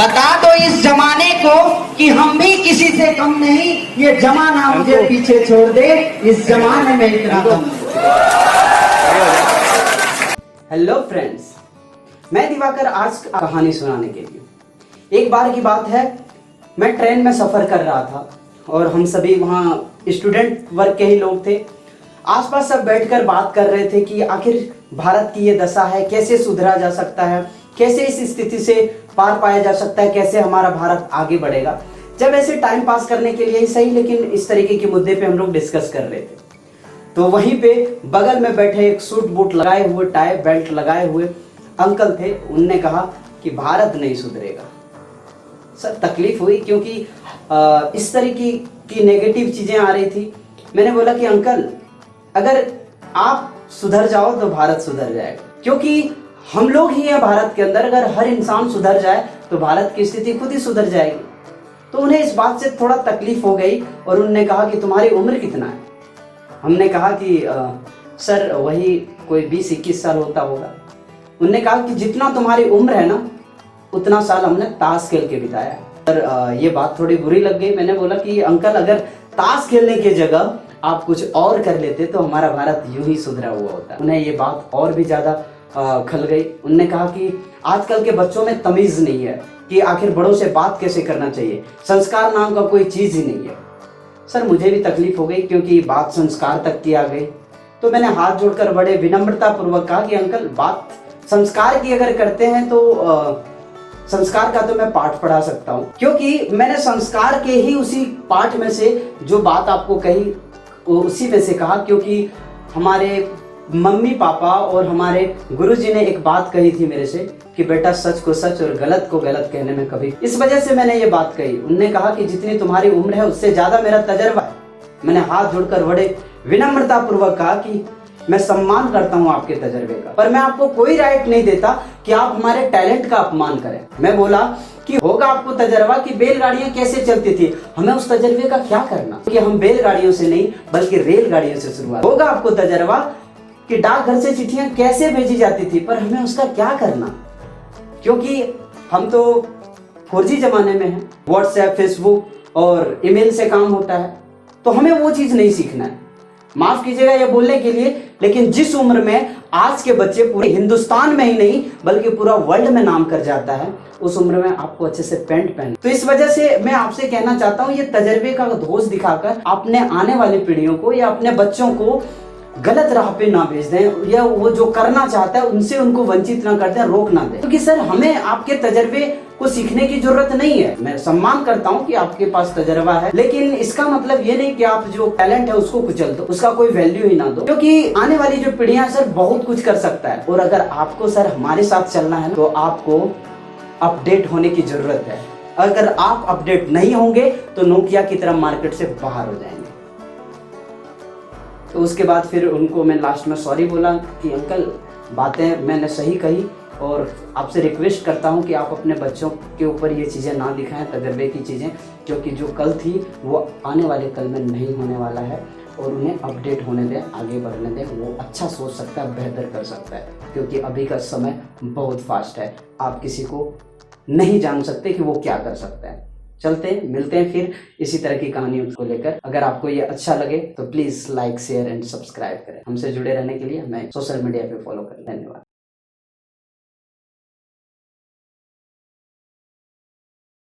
बता दो इस जमाने को कि हम भी किसी से कम नहीं, ये जमाना मुझे पीछे छोड़ दे, इस जमाने में इतना कम। हेलो फ्रेंड्स, मैं दिवाकर आज कहानी सुनाने के लिए। एक बार की बात है, मैं ट्रेन में सफर कर रहा था और हम सभी वहाँ स्टूडेंट वर्ग के ही लोग थे। आसपास सब बैठकर बात कर रहे थे कि आखिर भारत की ये दशा है, कैसे सुधरा जा सकता है, कैसे इस स्थिति से पार पाया जा सकता है, कैसे हमारा भारत आगे बढ़ेगा। जब ऐसे टाइम पास करने के लिए ही सही, लेकिन इस तरीके के मुद्दे पे हम लोग डिस्कस कर रहे थे, तो वहीं पे बगल में बैठे एक सूट बूट लगाए हुए, टाई बेल्ट लगाए हुए अंकल थे। उनने कहा कि भारत नहीं सुधरेगा। सर तकलीफ हुई, क्योंकि इस तरीके की नेगेटिव चीजें आ रही थी। मैंने बोला कि अंकल, अगर आप सुधर जाओ तो भारत सुधर जाएगा, क्योंकि हम लोग ही हैं भारत के अंदर। अगर हर इंसान सुधर जाए तो भारत की स्थिति खुद ही सुधर जाएगी। तो उन्हें इस बात से थोड़ा तकलीफ हो गई और उन्होंने कहा कि तुम्हारी उम्र कितना है। हमने कहा कि सर वही कोई 20-21 साल होता होगा। उन्होंने कहा कि जितना तुम्हारी उम्र है ना, उतना साल हमने ताश खेल के बिताया। पर ये बात थोड़ी बुरी लग गई। मैंने बोला कि अंकल, अगर ताश खेलने की जगह आप कुछ और कर लेते तो हमारा भारत यूं ही सुधरा हुआ होता। उन्हें ये बात और भी ज्यादा खल गई। उन्होंने कहा कि आजकल के बच्चों में तमीज नहीं है कि आखिर बड़ों से बात कैसे करना चाहिए, संस्कार नाम का कोई चीज ही नहीं है। सर मुझे भी तकलीफ हो गई, क्योंकि बात संस्कार तक की आ गई। तो मैंने हाथ जोड़कर बड़े विनम्रता पूर्वक कहा कि अंकल, बात संस्कार की अगर करते हैं तो संस्कार का तो मैं पाठ पढ़ा सकता हूँ, क्योंकि मैंने संस्कार के ही उसी पाठ में से जो बात आपको कही उसी में से कहा। क्योंकि हमारे मम्मी पापा और हमारे गुरुजी ने एक बात कही थी मेरे से कि बेटा, सच को सच और गलत को गलत कहने में कभी। इस वजह से मैंने ये बात कही। उन्होंने कहा कि जितनी तुम्हारी उम्र है उससे ज्यादा मेरा तजर्बा है। मैंने हाथ जोड़कर बड़े विनम्रता पूर्वक कहा कि मैं सम्मान करता हूँ आपके तजर्बे का, पर मैं आपको कोई राइट नहीं देता कि आप हमारे टैलेंट का अपमान करें। मैं बोला कि होगा आपको तजर्बा कि बैलगाड़ियां कैसे चलती थी, हमें उस तजर्बे का क्या करना, कि हम बैलगाड़ियों से नहीं बल्कि रेलगाड़ियों से शुरुआत। होगा आपको तजर्बा कि डाकघर से चिट्ठियां कैसे भेजी जाती थी, पर हमें उसका क्या करना, क्योंकि हम तो 4G जमाने में हैं। व्हाट्सएप, फेसबुक और ईमेल से काम होता है, तो हमें वो चीज नहीं सीखना है। माफ कीजिएगा ये बोलने के लिए, लेकिन जिस उम्र में आज के बच्चे पूरे हिंदुस्तान में ही नहीं बल्कि पूरा वर्ल्ड में नाम कर जाता है, उस उम्र में आपको अच्छे से पैंट पहन। तो इस वजह से मैं आपसे कहना चाहता हूँ, ये तजर्बे का दोष दिखाकर अपने आने वाली पीढ़ियों को या अपने बच्चों को गलत राह पे ना भेज दें, या वो जो करना चाहता है उनसे उनको वंचित ना कर दें, रोक ना दें। क्योंकि सर हमें आपके तजर्बे को सीखने की जरूरत नहीं है। मैं सम्मान करता हूँ कि आपके पास तजर्बा है, लेकिन इसका मतलब ये नहीं कि आप जो टैलेंट है उसको कुचल दो, उसका कोई वैल्यू ही ना दो। क्योंकि आने वाली जो पीढ़ियां सर बहुत कुछ कर सकता है, और अगर आपको सर हमारे साथ चलना है तो आपको अपडेट होने की जरूरत है। अगर आप अपडेट नहीं होंगे तो नोकिया की तरह मार्केट से बाहर हो जाएंगे। तो उसके बाद फिर उनको मैं लास्ट में सॉरी बोला कि अंकल, बातें मैंने सही कही, और आपसे रिक्वेस्ट करता हूं कि आप अपने बच्चों के ऊपर ये चीज़ें ना दिखाएं, तजर्बे की चीज़ें, क्योंकि जो कल थी वो आने वाले कल में नहीं होने वाला है। और उन्हें अपडेट होने दें, आगे बढ़ने दें। वो अच्छा सोच सकता है, बेहतर कर सकता है, क्योंकि अभी का समय बहुत फास्ट है। आप किसी को नहीं जान सकते कि वो क्या कर सकता है। चलते हैं, मिलते हैं फिर इसी तरह की कहानियों को लेकर। अगर आपको ये अच्छा लगे तो please like, share and subscribe करें। हमसे जुड़े रहने के लिए हमें सोशल मीडिया पे फॉलो करें। धन्यवाद।